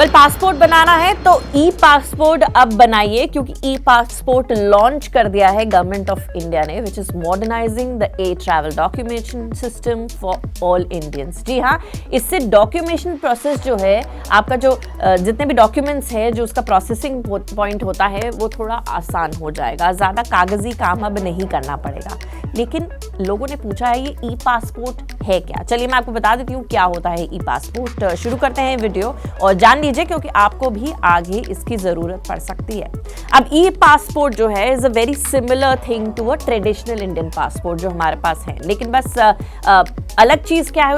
Passport बनाना है तो ई passport अब बनाइए, क्योंकि ई पासपोर्ट लॉन्च कर दिया है गवर्नमेंट ऑफ इंडिया ने, which is modernising the a travel documentation system for all Indians. जी हाँ, इससे डॉक्यूमेंटेशन प्रोसेस जो है, आपका जो जितने भी डॉक्यूमेंट्स है, जो उसका प्रोसेसिंग पॉइंट होता है, वो थोड़ा आसान हो जाएगा। ज़्यादा कागजी काम अब नहीं करना पड़ेगा। लेकिन लोगों ने पूछा है ये ई पासपोर्ट है क्या? चलिए मैं आपको बता देती हूँ क्या होता है ई पासपोर्ट। शुरू करते हैं वीडियो और जान लीजिए, क्योंकि आपको भी आगे इसकी जरूरत पड़ सकती है। अब ई पासपोर्ट जो है is a very similar thing to a traditional Indian passport जो हमारे पास है, लेकिन बस अलग चीज क्या है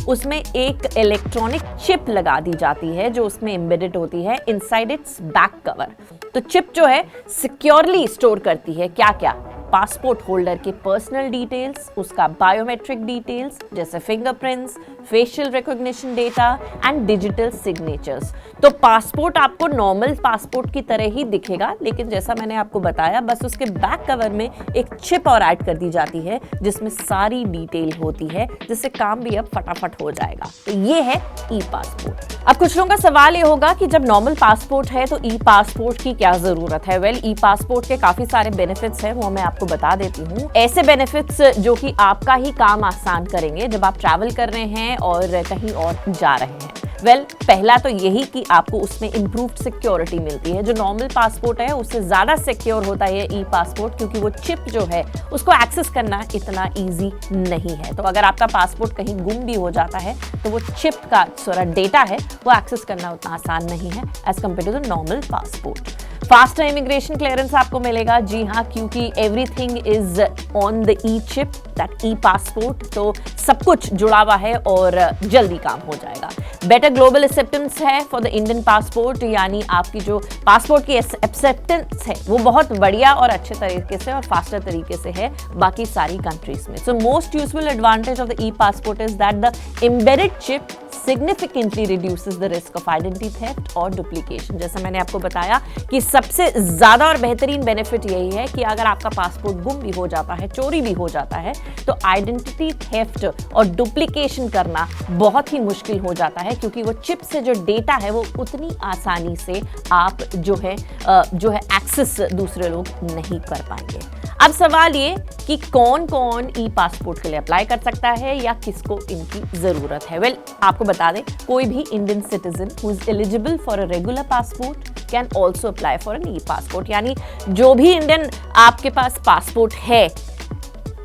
उसमें एक इलेक्ट्रॉनिक चिप लगा दी जाती है जो उसमें एम्बेडेड होती है इनसाइड इट्स बैक कवर। तो चिप जो है सिक्योरली स्टोर करती है क्या क्या? पासपोर्ट होल्डर के पर्सनल डिटेल्स, उसका बायोमेट्रिक डिटेल्स जैसे fingerprints, facial recognition data and digital signatures. तो पासपोर्ट आपको नॉर्मल पासपोर्ट की तरह ही दिखेगा, लेकिन जैसा मैंने आपको बताया, बस उसके बैक कवर में एक चिप और ऐड कर दी जाती है जिसमें सारी डिटेल होती है, जिससे काम भी अब फटाफट हो जाएगा। तो ये है ई पासपोर्ट। अब कुछ लोगों का सवाल ये होगा कि जब नॉर्मल पासपोर्ट है तो ई पासपोर्ट की क्या जरूरत है? वेल, ई पासपोर्ट के काफी सारे बेनिफिट्स हैं, वो मैं आपको बता देती हूँ। ऐसे बेनिफिट्स जो कि आपका ही काम आसान करेंगे जब आप ट्रैवल कर रहे हैं और कहीं और जा रहे हैं। वेल, पहला तो यही कि आपको उसमें इंप्रूव्ड सिक्योरिटी मिलती है। जो नॉर्मल पासपोर्ट है उससे ज़्यादा सिक्योर होता है ई पासपोर्ट, क्योंकि वो चिप जो है उसको एक्सेस करना इतना इजी नहीं है। तो अगर आपका पासपोर्ट कहीं गुम भी हो जाता है तो वो चिप का सारा डेटा है वो एक्सेस करना उतना आसान नहीं है as compared to the normal passport. Faster immigration clearance आपको मिलेगा, जी हाँ, क्योंकि everything is on the e chip, that e passport. तो सब कुछ जुड़ा हुआ है और जल्दी काम हो जाएगा। बेटर ग्लोबल एक्सेप्टेंस है फॉर द इंडियन पासपोर्ट, यानी आपकी जो पासपोर्ट की एक्सेप्टेंस है वो बहुत बढ़िया और अच्छे तरीके से और फास्टर तरीके से है बाकी सारी कंट्रीज में। So most useful advantage of the e passport is that the embedded chip significantly reduces the risk of identity theft और duplication। जैसा मैंने आपको बताया कि सबसे ज्यादा और बेहतरीन बेनिफिट यही है कि अगर आपका पासपोर्ट गुम भी हो जाता है, चोरी भी हो जाता है, तो आइडेंटिटी थेफ्ट और डुप्लीकेशन करना बहुत ही मुश्किल हो जाता है, क्योंकि वो चिप से जो डेटा है वो उतनी आसानी से आप जो है एक्सेस दूसरे लोग नहीं कर पाएंगे। अब सवाल ये कि कौन कौन ई पासपोर्ट के लिए अप्लाई कर सकता है या किसको इनकी जरूरत है? वेल, आपको बता दें, कोई भी Indian citizen who is eligible for a regular passport can also apply for an e passport. यानी जो भी इंडियन आपके पास पासपोर्ट है,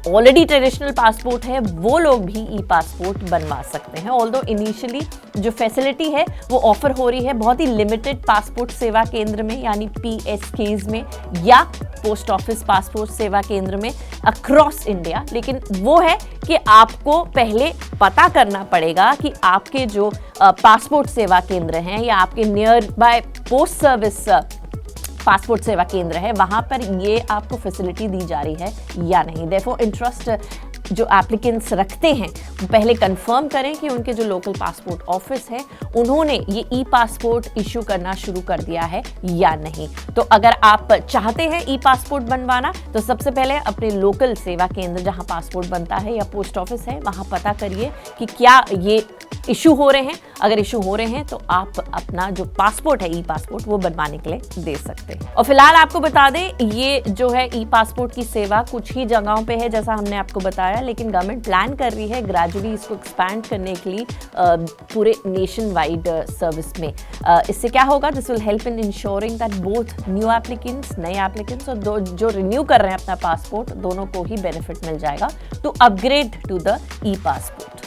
ऑलरेडी ट्रेडिशनल पासपोर्ट है, वो लोग भी ई पासपोर्ट बनवा सकते हैं। ऑल्दो इनिशियली जो फैसिलिटी है वो ऑफर हो रही है बहुत ही लिमिटेड पासपोर्ट सेवा केंद्र में, यानी PSKs में या पोस्ट ऑफिस पासपोर्ट सेवा केंद्र में अक्रॉस इंडिया। लेकिन वो है कि आपको पहले पता करना पड़ेगा कि आपके जो पासपोर्ट सेवा केंद्र हैं या आपके near by post service passport सेवा केंद्र है, वहां पर ये आपको फैसिलिटी दी जा रही है या नहीं। देयरफॉर इंटरेस्ट जो एप्लीकेंट्स रखते हैं वो पहले कंफर्म करें कि उनके जो लोकल पासपोर्ट ऑफिस है उन्होंने ये ई पासपोर्ट इशू करना शुरू कर दिया है या नहीं। तो अगर आप चाहते हैं ई पासपोर्ट बनवाना, तो सबसे पहले अपने लोकल सेवा केंद्र जहां पासपोर्ट बनता है या पोस्ट ऑफिस है वहां पता करिए कि क्या ये इशू हो रहे हैं। अगर इशू हो रहे हैं तो आप अपना जो पासपोर्ट है ई पासपोर्ट वो बनवाने के लिए दे सकते हैं। और फिलहाल आपको बता दें, ये जो है ई पासपोर्ट की सेवा कुछ ही जगहों पे है जैसा हमने आपको बताया, लेकिन गवर्नमेंट प्लान कर रही है ग्रेजुअली इसको एक्सपैंड करने के लिए पूरे नेशन वाइड सर्विस में। इससे क्या होगा? This will help in ensuring that both new applicants, नए एप्लीकेंट्स और जो रिन्यू कर रहे हैं अपना पासपोर्ट, दोनों को ही बेनिफिट मिल जाएगा to upgrade to the e passport.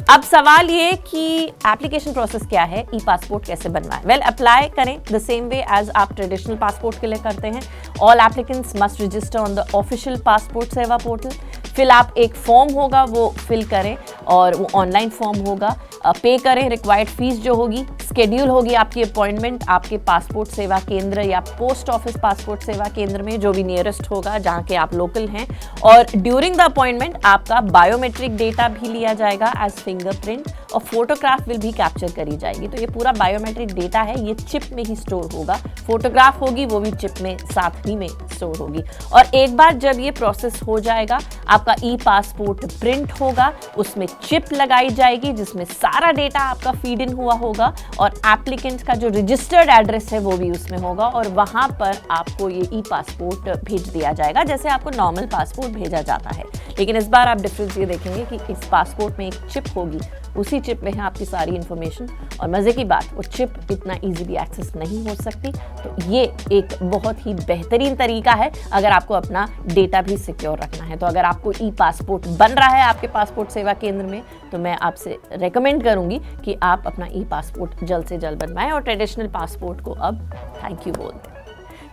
अब सवाल ये कि एप्लीकेशन प्रोसेस क्या है, ई पासपोर्ट कैसे बनवाएं? वेल, अप्लाई करें द सेम वे एज आप ट्रेडिशनल पासपोर्ट के लिए करते हैं। All applicants must register on the official passport सेवा पोर्टल। फिल आप एक फॉर्म होगा वो फिल करें और वो ऑनलाइन फॉर्म होगा। पे करें, रिक्वायर्ड फीस जो होगी, स्केड्यूल होगी आपकी अपॉइंटमेंट आपके पासपोर्ट सेवा केंद्र या पोस्ट ऑफिस पासपोर्ट सेवा केंद्र में, जो भी नियरेस्ट होगा जहाँ के आप लोकल हैं। और ड्यूरिंग द अपॉइंटमेंट आपका बायोमेट्रिक डेटा भी लिया जाएगा एज फिंगरप्रिंट और फोटोग्राफ विल भी कैप्चर करी जाएगी। तो ये पूरा बायोमेट्रिक डेटा है, ये चिप में ही स्टोर होगा। फोटोग्राफ होगी वो भी चिप में साथ ही में स्टोर होगी। और एक बार जब ये प्रोसेस हो जाएगा, आपका ई पासपोर्ट प्रिंट होगा, उसमें चिप लगाई जाएगी जिसमें सारा डेटा आपका फीड इन हुआ होगा और एप्लीकेंट का जो रजिस्टर्ड एड्रेस है वो भी उसमें होगा और वहाँ पर आपको ये ई पासपोर्ट भेज दिया जाएगा जैसे आपको नॉर्मल पासपोर्ट भेजा जाता है। लेकिन इस बार आप डिफरेंस ये देखेंगे कि इस पासपोर्ट में एक चिप होगी, उसी चिप में है आपकी सारी इन्फॉर्मेशन और मज़े की बात वो चिप इतना इजीली एक्सेस नहीं हो सकती। तो ये एक बहुत ही बेहतरीन तरीका है अगर आपको अपना डेटा भी सिक्योर रखना है। तो अगर आपको ई पासपोर्ट बन रहा है आपके पासपोर्ट सेवा केंद्र में तो मैं आपसे रेकमेंड करूंगी कि आप अपना ई पासपोर्ट जल्द से जल्द बनवाएं और ट्रेडिशनल पासपोर्ट को अब थैंक यू बोल दें।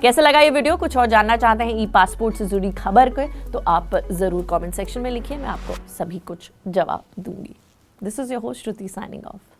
कैसे लगा ये वीडियो? कुछ और जानना चाहते हैं ई पासपोर्ट से जुड़ी खबर के तो आप ज़रूर कमेंट सेक्शन में लिखिए, मैं आपको सभी कुछ जवाब दूंगी। This is your host Shruti signing off.